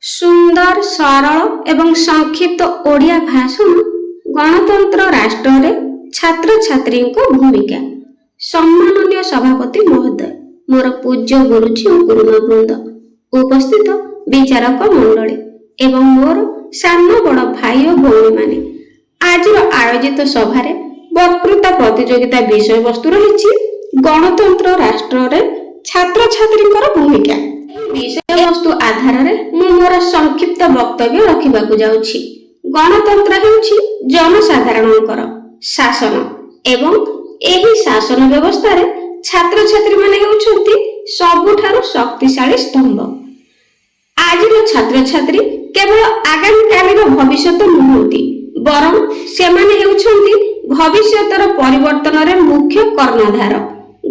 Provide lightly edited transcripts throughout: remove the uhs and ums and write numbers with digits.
सुंदर सरल एवं संक्षिप्त ओडिया भाषण गणतंत्र राष्ट्र रे छात्र छात्री भूमिका। सम्माननीय सभापति महोदय, मोर पूज्य गुरुजी और गुरुमा वृंद, उपस्थित विचारक मंडली एवं मोर सान बड़ भाई और भौणी माने, आज आयोजित सभारे वक्तृता प्रतियोगिता विषय वस्तु रही गणतंत्र राष्ट्र रे छात्र छात्री भूमिका। विषय वस्तु आधार में मोर संक्षिप्त वक्तव्य रखा जाउछि। गणतंत्र हेउछि जनसाधारणकर शासन एवं एही शासन व्यवस्था रे छात्र छात्री माने हेउछन्ति सबुठारु शक्तिशाली स्तंभ। आज छात्र छात्री केवल आगामी कालीन भविष्य नुहति, बरं सेमाने हेउछन्ति भविष्यतर परिवर्तन रे मुख्य कर्णधार।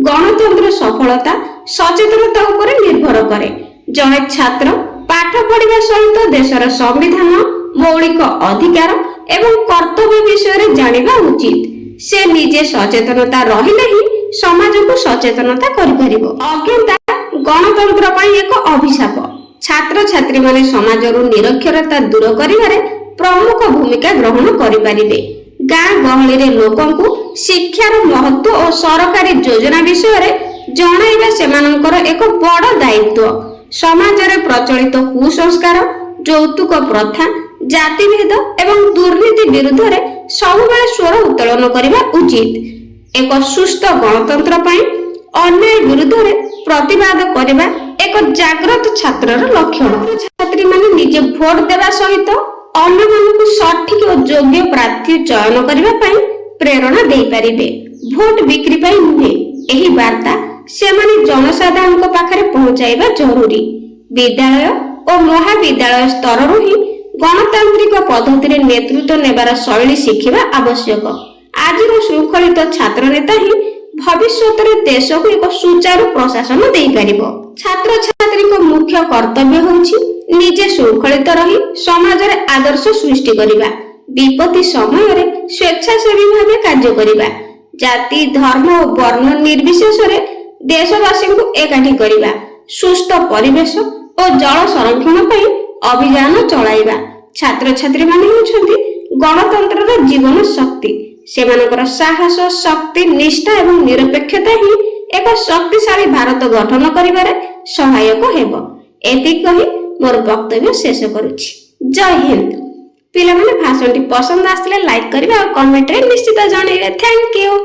गणतंत्र सफलता सचेतनता उपरे निर्भर करे। जड़े छात्र पाठ पढ़ा सहित देशर संविधान, मौलिक अधिकार एवं कर्तव्य विषय जानिबा उचित। से निजे सचेतनता रहिले ही समाज को सचेतनता करिपरिबो। अज्ञता गणतंत्र पई एक अभिशाप। छात्र छात्री माने समाजरु निरक्षरता दूर करिवारे प्रमुख भूमिका ग्रहण करिपारिबे। गाँ गहली रे लोकंकु शिक्षार महत्व और सरकारी योजना विषय रे जणाइबा सेमानंकर एक बड़ दायित्व। समाज रे प्रचलित कुसंस्कार, यौतुक प्रथा, जातिभेद एवं दुर्नीति विरुद्ध रे सबुबेले स्वर उत्तोलन करिबा उचित। एक सुस्थ गणतंत्र पई अन्याय विरुद्ध रे प्रतिवाद करिबा एक जागृत छात्रर लक्षण। छात्री माने निजे भोट देबा सहित अन्य मानकु सठिक और योग्य प्रार्थी चयन करिबा पई प्रेरणा देई परिबे। भोट बिक्री पई नुहे, एही वार्ता सेमाने जनसाधारण पाखरे पहुंचाइबा जरूरी। विद्यालय और महाविद्यालय स्तर ही गणतांत्रिक पद्धति रे नेतृत्व नेबार शैली शिखिबा आवश्यक। आज श्रृंखलित छात्र नेता ही भविष्य रे देश को एक सुचारू प्रशासन देई परिबो। छात्र छात्री को मुख्य कर्तव्य होछि निजे श्रृंखलित रही समाज रे आदर्श सृष्टि करिबा, विपत्ति समय रे स्वेच्छासेवी भावे कार्य करिबा, जाति धर्म और वर्ण निर्विशेष रे देशवासी को एकाठी करिबा, सुस्थ परिवेश और जल संरक्षण पई अभियान चलाइबा। छात्र छात्री माने होछन्ति गणतंत्र जीवन शक्ति। सेमानकर साहस, शक्ति, निष्ठा एवं निरपेक्षता ही एक शक्तिशाली भारत गठन करिबारे सहायक हेबो। एति कहि मोर वक्तव्य शेष करूछि। जय हिंद। पिला माने भाषणटी पसंद आसले लाइक करिबा और कमेंट रे निश्चित जणाइबे। Thank you.